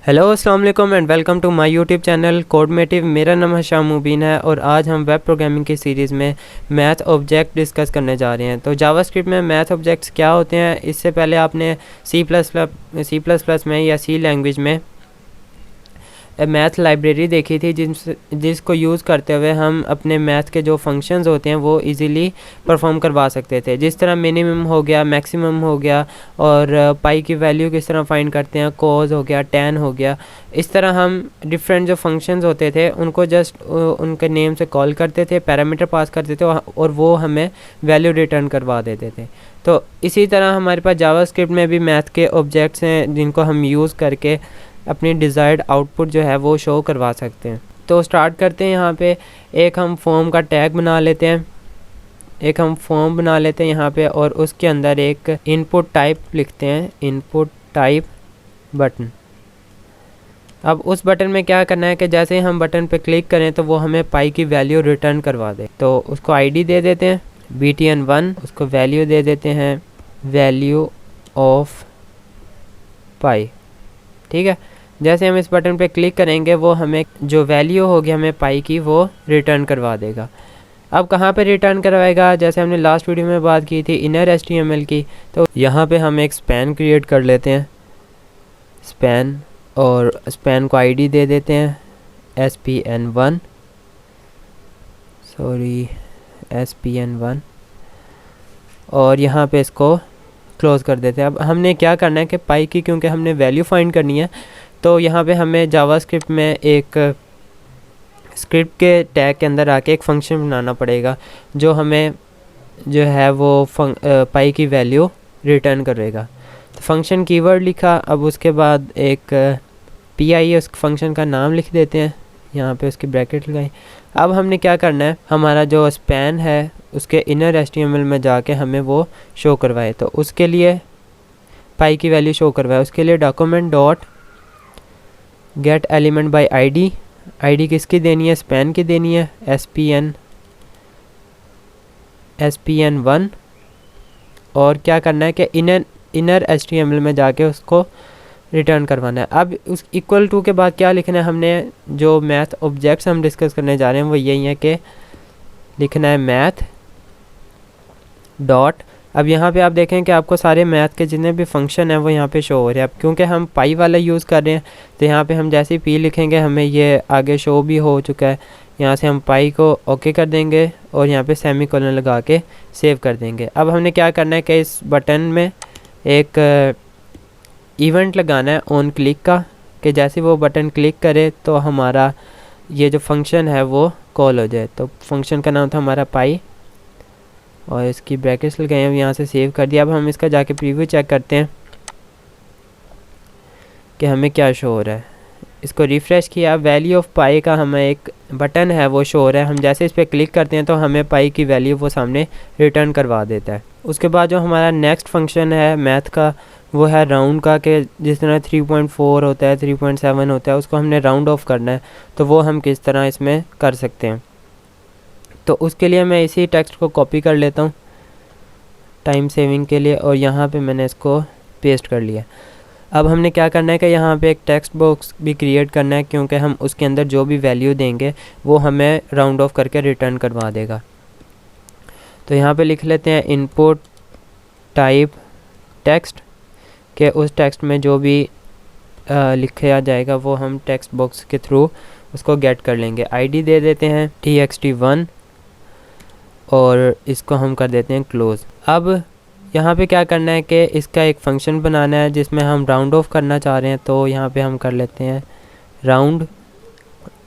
Hello अस्सलाम वालेकुम and welcome to my YouTube channel Codemative. मेरा नाम हशाम मुबीन है और आज हम वेब प्रोग्रामिंग की सीरीज़ में मैथ ऑब्जेक्ट डिस्कस करने जा रहे हैं। तो जावास्क्रिप्ट में मैथ ऑब्जेक्ट्स क्या होते हैं, इससे पहले आपने सी प्लस प्लस में या सी लैंग्वेज में मैथ लाइब्रेरी देखी थी जिसको यूज़ करते हुए हम अपने मैथ के जो फंक्शंस होते हैं वो इजीली परफॉर्म करवा सकते थे। जिस तरह मिनिमम हो गया, मैक्सिमम हो गया और पाई की वैल्यू किस तरह फाइंड करते हैं, कोस हो गया, टैन हो गया। इस तरह हम डिफरेंट जो फंक्शंस होते थे उनको जस्ट उनके नेम से कॉल करते थे, पैरामीटर पास करते थे और वो हमें वैल्यू रिटर्न करवा देते थे। तो इसी तरह हमारे पास जावास्क्रिप्ट में भी मैथ के ऑब्जेक्ट्स हैं जिनको हम यूज़ करके अपनी डिज़ायर्ड आउटपुट जो है वो शो करवा सकते हैं। तो स्टार्ट करते हैं। यहाँ पे एक हम फॉर्म का टैग बना लेते हैं, यहाँ पे, और उसके अंदर एक इनपुट टाइप लिखते हैं, इनपुट टाइप बटन। अब उस बटन में क्या करना है कि जैसे ही हम बटन पे क्लिक करें तो वो हमें पाई की वैल्यू रिटर्न करवा दे। तो उसको आईडी दे देते हैं btn1, उसको वैल्यू दे देते हैं वैल्यू ऑफ पाई। ठीक है, जैसे हम इस बटन पे क्लिक करेंगे वो हमें जो वैल्यू होगी हमें पाई की वो रिटर्न करवा देगा। अब कहाँ पे रिटर्न करवाएगा, जैसे हमने लास्ट वीडियो में बात की थी इनर HTML की, तो यहाँ पे हम एक स्पैन क्रिएट कर लेते हैं, स्पैन, और स्पैन को आईडी दे देते हैं SPN1, और यहाँ पे इसको क्लोज़ कर देते हैं। अब हमने क्या करना है कि पाई की, क्योंकि हमने वैल्यू फाइंड करनी है, तो यहाँ पे हमें जावास्क्रिप्ट में एक स्क्रिप्ट के टैग के अंदर आके एक फ़ंक्शन बनाना पड़ेगा जो हमें जो है वो पाई की वैल्यू रिटर्न करेगा। तो फंक्शन कीवर्ड लिखा, अब उसके बाद एक PI उस फंक्शन का नाम लिख देते हैं, यहाँ पे उसकी ब्रैकेट लगाई। अब हमने क्या करना है, हमारा जो स्पैन है उसके इनर HTML में जाके हमें वो शो करवाए। तो उसके लिए पाई की वैल्यू शो करवाए, उसके लिए document dot gate element by ID. ID किसकी देनी है, स्पैन की देनी है, SPN1, और क्या करना है कि इनर HTML में जाके उसको रिटर्न करवाना है। अब उस इक्वल टू के बाद क्या लिखना है, हमने जो मैथ ऑब्जेक्ट्स हम डिस्कस करने जा रहे हैं वो यही है कि लिखना है मैथ डॉट। अब यहाँ पे आप देखें कि आपको सारे मैथ के जितने भी फंक्शन हैं वो यहाँ पे शो हो रहे हैं। अब क्योंकि हम पाई वाला यूज़ कर रहे हैं तो यहाँ पे हम जैसे ही P लिखेंगे हमें ये आगे शो भी हो चुका है। यहाँ से हम पाई को ओके कर देंगे और यहाँ पे सेमीकोलन लगा के सेव कर देंगे। अब हमने क्या करना है कि इस बटन में एक इवेंट लगाना है ऑन क्लिक का, कि जैसे वो बटन क्लिक करे तो हमारा ये जो फंक्शन है वो कॉल हो जाए। तो फंक्शन का नाम था हमारा पाई और इसकी ब्रैकेट्स लगाए हैं, यहाँ से सेव कर दिया। अब हम इसका जाके प्रीव्यू चेक करते हैं कि हमें क्या शो हो रहा है। इसको रिफ़्रेश किया, वैल्यू ऑफ पाई का हमें एक बटन है वो शो हो रहा है। हम जैसे इस पर क्लिक करते हैं तो हमें पाई की वैल्यू वो सामने रिटर्न करवा देता है। उसके बाद जो हमारा नेक्स्ट फंक्शन है मैथ का वो है राउंड का, कि जिस तरह 3.4 होता है, 3.7 होता है, उसको हमने राउंड ऑफ करना है। तो वो हम किस तरह इसमें कर सकते हैं, तो उसके लिए मैं इसी टेक्स्ट को कॉपी कर लेता हूँ टाइम सेविंग के लिए, और यहाँ पे मैंने इसको पेस्ट कर लिया। अब हमने क्या करना है कि यहाँ पे एक टेक्स्ट बॉक्स भी क्रिएट करना है, क्योंकि हम उसके अंदर जो भी वैल्यू देंगे वो हमें राउंड ऑफ करके रिटर्न करवा देगा। तो यहाँ पे लिख लेते हैं इनपुट टाइप टेक्स्ट, के उस टेक्स्ट में जो भी लिखा जाएगा वो हम टेक्स्ट बॉक्स के थ्रू उसको गेट कर लेंगे। आईडी दे देते हैं txt1 और इसको हम कर देते हैं क्लोज़। अब यहाँ पे क्या करना है कि इसका एक फ़ंक्शन बनाना है जिसमें हम राउंड ऑफ करना चाह रहे हैं। तो यहाँ पे हम कर लेते हैं राउंड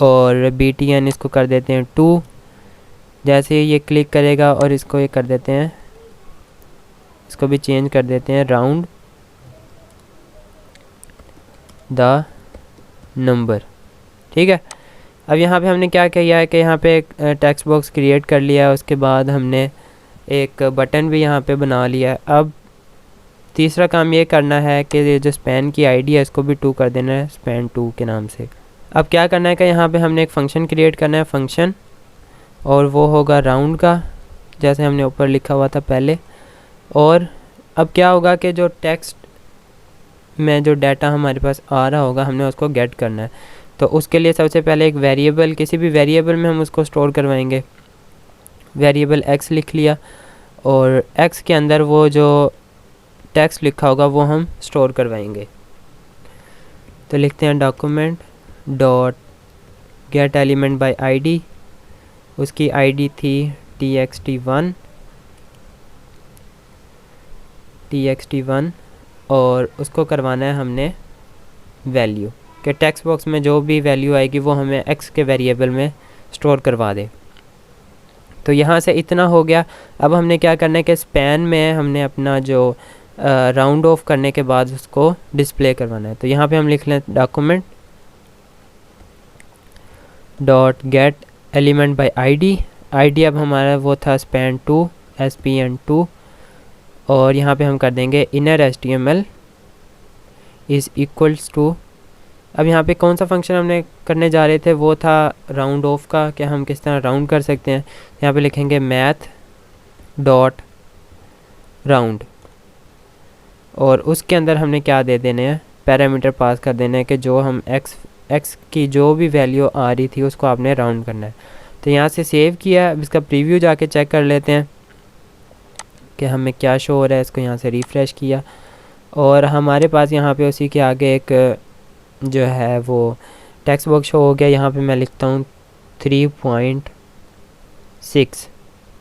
और btn इसको कर देते हैं 2। जैसे ये क्लिक करेगा और इसको ये कर देते हैं, इसको भी चेंज कर देते हैं राउंड द नंबर। ठीक है, अब यहाँ पे हमने क्या किया है कि यहाँ पे एक टेक्स्ट बॉक्स क्रिएट कर लिया है, उसके बाद हमने एक बटन भी यहाँ पे बना लिया है। अब तीसरा काम ये करना है कि ये जो स्पैन की आईडी है इसको भी 2 कर देना है, स्पैन 2 के नाम से। अब क्या करना है कि यहाँ पे हमने एक फ़ंक्शन क्रिएट करना है, फंक्शन, और वो होगा राउंड का, जैसे हमने ऊपर लिखा हुआ था पहले। और अब क्या होगा कि जो टेक्स्ट में जो डाटा हमारे पास आ रहा होगा हमने उसको गेट करना है। तो उसके लिए सबसे पहले एक वेरिएबल, किसी भी वेरिएबल में हम उसको स्टोर करवाएंगे। वेरिएबल x लिख लिया और x के अंदर वो जो टेक्स्ट लिखा होगा वो हम स्टोर करवाएंगे। तो लिखते हैं document dot gate element by ID, उसकी आईडी थी txt1 और उसको करवाना है हमने वैल्यू कि टेक्स्ट बॉक्स में जो भी वैल्यू आएगी वो हमें x के वेरिएबल में स्टोर करवा दे। तो यहाँ से इतना हो गया। अब हमने क्या करना है कि स्पैन में हमने अपना जो राउंड ऑफ करने के बाद उसको डिस्प्ले करवाना है। तो यहाँ पे हम लिख लें document dot gate element by ID. ID अब हमारा वो था span2 SPN2 और यहाँ पे हम कर देंगे inner HTML is equals to. अब यहाँ पे कौन सा फंक्शन हमने करने जा रहे थे वो था राउंड ऑफ का, कि हम किस तरह राउंड कर सकते हैं। यहाँ पे लिखेंगे मैथ डॉट राउंड और उसके अंदर हमने क्या दे देने हैं, पैरामीटर पास कर देने हैं कि जो हम x की जो भी वैल्यू आ रही थी उसको आपने राउंड करना है। तो यहाँ से सेव किया। अब इसका प्रीव्यू जाके चेक कर लेते हैं कि हमें क्या शो हो रहा है। इसको यहाँ से रिफ़्रेश किया और हमारे पास यहाँ पे उसी के आगे एक जो है वो टेक्स्ट बॉक्स शो हो गया। यहाँ पे मैं लिखता हूँ 3.6।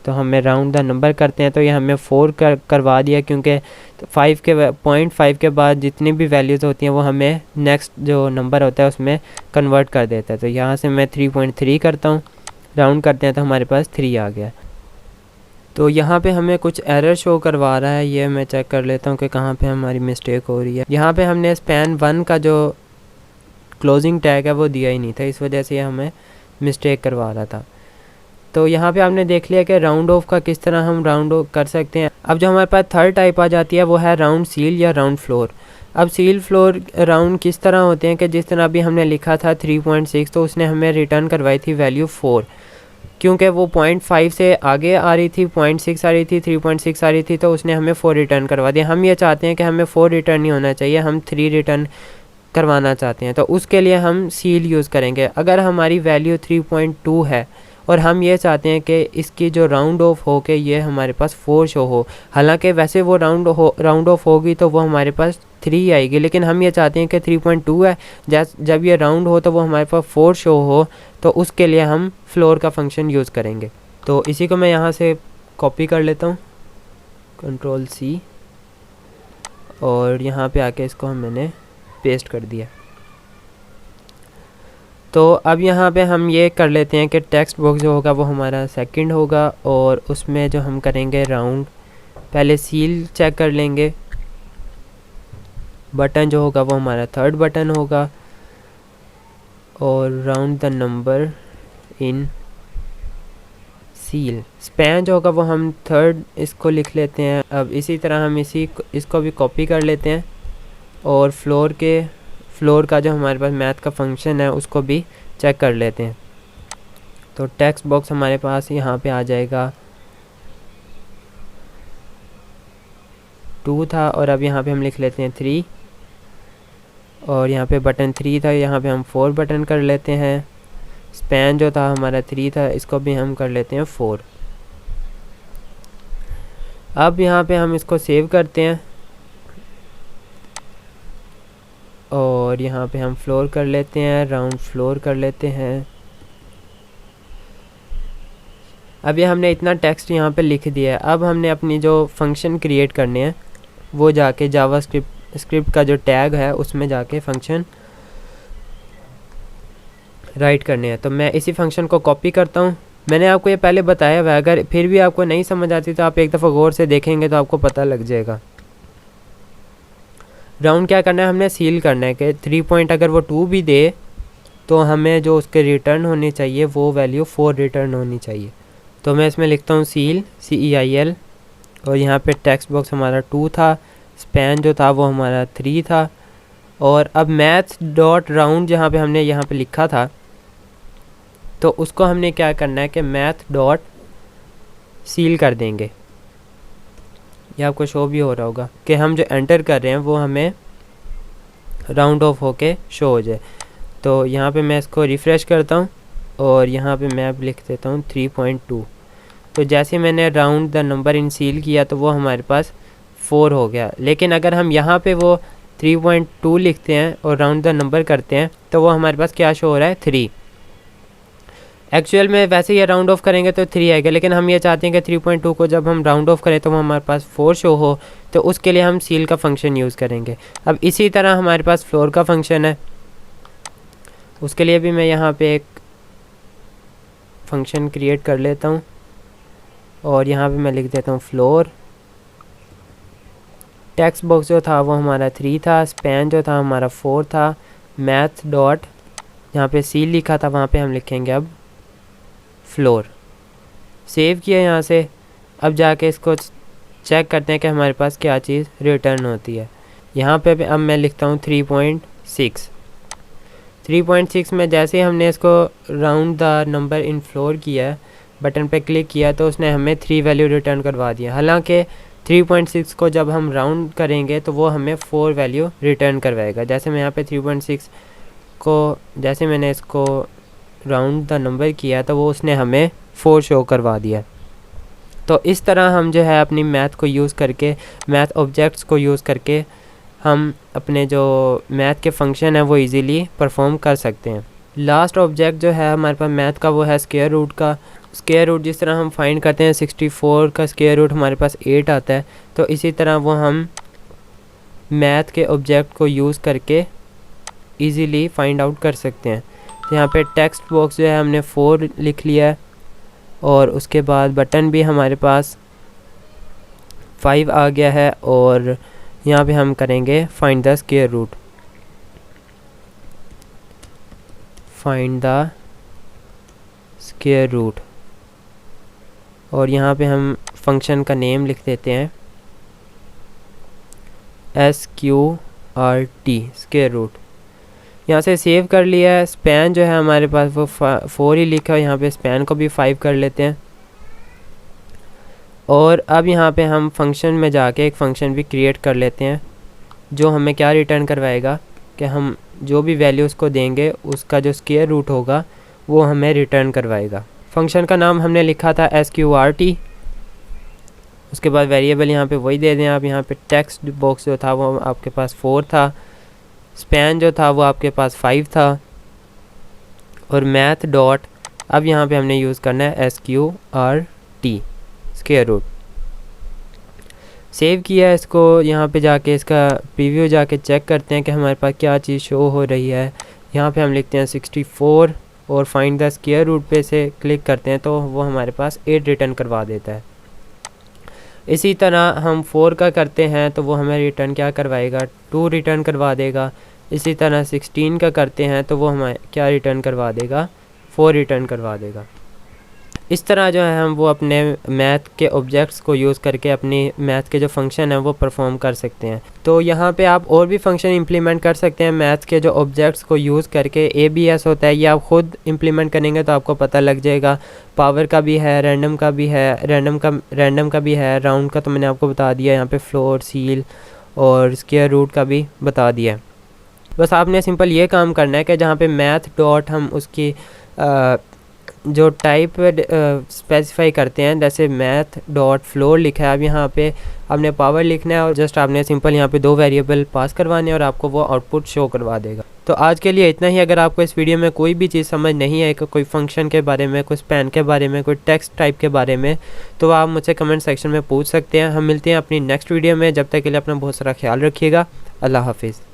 तो हमें राउंड द नंबर करते हैं तो ये हमें 4 करवा दिया, क्योंकि 5 के बाद जितनी भी वैल्यूज़ होती हैं वो हमें नेक्स्ट जो नंबर होता है उसमें कन्वर्ट कर देता है। तो यहाँ से मैं 3.3 करता हूँ, राउंड करते हैं तो हमारे पास 3 आ गया। तो यहाँ पे हमें कुछ एरर शो करवा रहा है, ये मैं चेक कर लेता हूँ कि कहाँ पे हमारी मिस्टेक हो रही है। यहाँ पे हमने span1 का जो क्लोजिंग टैग है वो दिया ही नहीं था, इस वजह से हमें मिस्टेक करवा रहा था। तो यहाँ पे आपने देख लिया कि राउंड ऑफ का किस तरह हम राउंड ऑफ कर सकते हैं। अब जो हमारे पास थर्ड टाइप आ जाती है वो है राउंड सील या राउंड फ्लोर। अब सील फ्लोर राउंड किस तरह होते हैं कि जिस तरह अभी हमने लिखा था 3.6 तो उसने हमें रिटर्न करवाई थी वैल्यू 4, क्योंकि वो 0.5 से आगे आ रही थी, 0.6 आ रही थी, 3.6 आ रही थी, तो उसने हमें 4 रिटर्न करवा दिया। हम ये चाहते हैं कि हमें 4 रिटर्न नहीं होना चाहिए, हम 3 रिटर्न करवाना चाहते हैं। तो उसके लिए हम सील यूज़ करेंगे। अगर हमारी वैल्यू 3.2 है और हम ये चाहते हैं कि इसकी जो राउंड ऑफ हो के ये हमारे पास 4 शो हो, हालांकि वैसे वो राउंड ऑफ होगी तो वो हमारे पास 3 आएगी, लेकिन हम ये चाहते हैं कि 3.2 है, जब ये राउंड हो तो वो हमारे पास 4 शो हो, तो उसके लिए हम फ्लोर का फंक्शन यूज़ करेंगे। तो इसी को मैं यहाँ से कॉपी कर लेता हूँ, Ctrl+C, और यहाँ पे आके इसको मैंने पेस्ट कर दिया। तो अब यहाँ पे हम ये कर लेते हैं कि टेक्स्ट बॉक्स जो होगा वो हमारा सेकंड होगा और उसमें जो हम करेंगे राउंड, पहले सील चेक कर लेंगे। बटन जो होगा वो हमारा थर्ड बटन होगा और round the number in seal. Span जो होगा वो हम थर्ड इसको लिख लेते हैं। अब इसी तरह हम इसको भी कॉपी कर लेते हैं और फ्लोर का जो हमारे पास मैथ का फंक्शन है उसको भी चेक कर लेते हैं। तो टेक्स्ट बॉक्स हमारे पास यहाँ पे आ जाएगा 2 था और अब यहाँ पे हम लिख लेते हैं 3 और यहाँ पे बटन 3 था, यहाँ पे हम 4 बटन कर लेते हैं। स्पैन जो था हमारा 3 था, इसको भी हम कर लेते हैं 4। अब यहाँ पे हम इसको सेव करते हैं और यहाँ पे हम फ्लोर कर लेते हैं, राउंड फ्लोर कर लेते हैं। अब ये हमने इतना टेक्स्ट यहाँ पे लिख दिया है। अब हमने अपनी जो फंक्शन क्रिएट करने हैं वो जाके जावास्क्रिप्ट का जो टैग है उसमें जाके फंक्शन राइट करने हैं। तो मैं इसी फंक्शन को कॉपी करता हूँ। मैंने आपको ये पहले बताया हुआ है, अगर फिर भी आपको नहीं समझ आती तो आप एक दफ़ा गौर से देखेंगे तो आपको पता लग जाएगा। राउंड क्या करना है, हमने सील करना है कि 3 पॉइंट अगर वो 2 भी दे तो हमें जो उसके रिटर्न होनी चाहिए वो वैल्यू 4 रिटर्न होनी चाहिए। तो मैं इसमें लिखता हूँ सील CEIL और यहाँ पे टेक्स्ट बॉक्स हमारा 2 था, स्पैन जो था वो हमारा 3 था और अब मैथ डॉट राउंड जहाँ पे हमने यहाँ पे लिखा था तो उसको हमने क्या करना है कि मैथ डॉट सील कर देंगे। ये आपको शो भी हो रहा होगा कि हम जो एंटर कर रहे हैं वो हमें राउंड ऑफ होके शो हो जाए। तो यहाँ पे मैं इसको रिफ़्रेश करता हूँ और यहाँ पे मैं अब लिख देता हूँ 3.2। तो जैसे मैंने round the number in seal किया तो वो हमारे पास 4 हो गया। लेकिन अगर हम यहाँ पे वो 3.2 लिखते हैं और राउंड द नंबर करते हैं तो वो हमारे पास क्या शो हो रहा है, 3। एक्चुअल में वैसे ये राउंड ऑफ करेंगे तो 3 आएगा, लेकिन हम ये चाहते हैं कि 3.2 को जब हम राउंड ऑफ करें तो वो हमारे पास 4 शो हो, तो उसके लिए हम सील का फंक्शन यूज़ करेंगे। अब इसी तरह हमारे पास फ्लोर का फंक्शन है, उसके लिए भी मैं यहाँ पे एक फंक्शन क्रिएट कर लेता हूँ और यहाँ पे मैं लिख देता हूँ फ्लोर। टेक्स्ट बॉक्स जो था वो हमारा 3 था, स्पैन जो था हमारा 4 था, मैथ डॉट यहाँ पे सील लिखा था वहाँ पे हम लिखेंगे अब फ्लोर। सेव किया यहाँ से। अब जाके इसको चेक करते हैं कि हमारे पास क्या चीज़ रिटर्न होती है। यहाँ पे अब मैं लिखता हूँ 3.6। 3.6 में जैसे हमने इसको round the number in floor किया, बटन पे क्लिक किया तो उसने हमें 3 वैल्यू रिटर्न करवा दिया। हालांकि 3.6 को जब हम राउंड करेंगे तो वो हमें 4 वैल्यू रिटर्न करवाएगा। जैसे मैं यहाँ पे 3.6 को जैसे मैंने इसको राउंड द नंबर किया तो वो उसने हमें 4 शो करवा दिया। तो इस तरह हम जो है अपनी मैथ को यूज़ करके, मैथ ऑब्जेक्ट्स को यूज़ करके हम अपने जो मैथ के फंक्शन है वो इजीली परफॉर्म कर सकते हैं। लास्ट ऑब्जेक्ट जो है हमारे पास मैथ का वो है स्क्वायर रूट का। स्क्वायर रूट जिस तरह हम फाइंड करते हैं 64 का स्क्वायर रूट हमारे पास 8 आता है, तो इसी तरह वो हम मैथ के ऑब्जेक्ट को यूज़ करके इजीली फाइंड आउट कर सकते हैं। तो यहाँ पे टेक्स्ट बॉक्स जो है हमने 4 लिख लिया है और उसके बाद बटन भी हमारे पास 5 आ गया है और यहाँ पे हम करेंगे find the square root. Find the square root और यहाँ पे हम फंक्शन का नेम लिख देते हैं SQRT स्क्वायर रूट। यहाँ से सेव कर लिया है। स्पैन जो है हमारे पास वो 4 ही लिखा है, यहाँ पे स्पैन को भी 5 कर लेते हैं। और अब यहाँ पे हम फंक्शन में जाके एक फ़ंक्शन भी क्रिएट कर लेते हैं जो हमें क्या रिटर्न करवाएगा कि हम जो भी वैल्यूज़ को देंगे उसका जो स्क्वायर रूट होगा वो हमें रिटर्न करवाएगा। फंक्शन का नाम हमने लिखा था SQRT। उसके बाद वेरिएबल यहाँ पे वही दे दें आप। यहाँ पे टेक्स्ट बॉक्स जो था वो आपके पास 4 था, स्पैन जो था वो आपके पास 5 था और मैथ डॉट अब यहाँ पे हमने यूज़ करना है SQRT स्क्वायर रूट। सेव किया है इसको। यहाँ पे जाके इसका प्रीव्यू जाके चेक करते हैं कि हमारे पास क्या चीज़ शो हो रही है। यहाँ पे हम लिखते हैं 64 और फाइंड द स्क्वायर रूट पे से क्लिक करते हैं तो वो हमारे पास 8 रिटर्न करवा देता है। इसी तरह हम 4 का करते हैं तो वो हमें रिटर्न क्या करवाएगा, 2 रिटर्न करवा देगा। इसी तरह 16 का करते हैं तो वो हमें क्या रिटर्न करवा देगा, 4 रिटर्न करवा देगा। इस तरह जो है हम वो अपने मैथ के ऑब्जेक्ट्स को यूज़ करके अपनी मैथ के जो फंक्शन है वो परफॉर्म कर सकते हैं। तो यहाँ पे आप और भी फंक्शन इंप्लीमेंट कर सकते हैं मैथ के जो ऑब्जेक्ट्स को यूज़ करके। ABS होता है, ये आप ख़ुद इंप्लीमेंट करेंगे तो आपको पता लग जाएगा। पावर का भी है, रैंडम का भी है, रैंडम का भी है, राउंड का तो मैंने आपको बता दिया। यहाँ पे फ्लोर, सील और स्क्वायर रूट का भी बता दिया। बस आपने सिंपल ये काम करना है कि जहाँ पे मैथ डॉट हम उसकी जो टाइप स्पेसिफाई करते हैं, जैसे मैथ डॉट फ्लोर लिखा है, अब यहाँ पे आपने पावर लिखना है और जस्ट आपने सिंपल यहाँ पे 2 वेरिएबल पास करवाने हैं और आपको वो आउटपुट शो करवा देगा। तो आज के लिए इतना ही। अगर आपको इस वीडियो में कोई भी चीज़ समझ नहीं है, कोई फंक्शन के बारे में, कोई स्पैन के बारे में, कोई टेक्स्ट टाइप के बारे में, तो आप मुझसे कमेंट सेक्शन में पूछ सकते हैं। हम मिलते हैं अपनी नेक्स्ट वीडियो में। जब तक के लिए अपना बहुत सारा ख्याल रखिएगा। अल्लाह हाफिज़।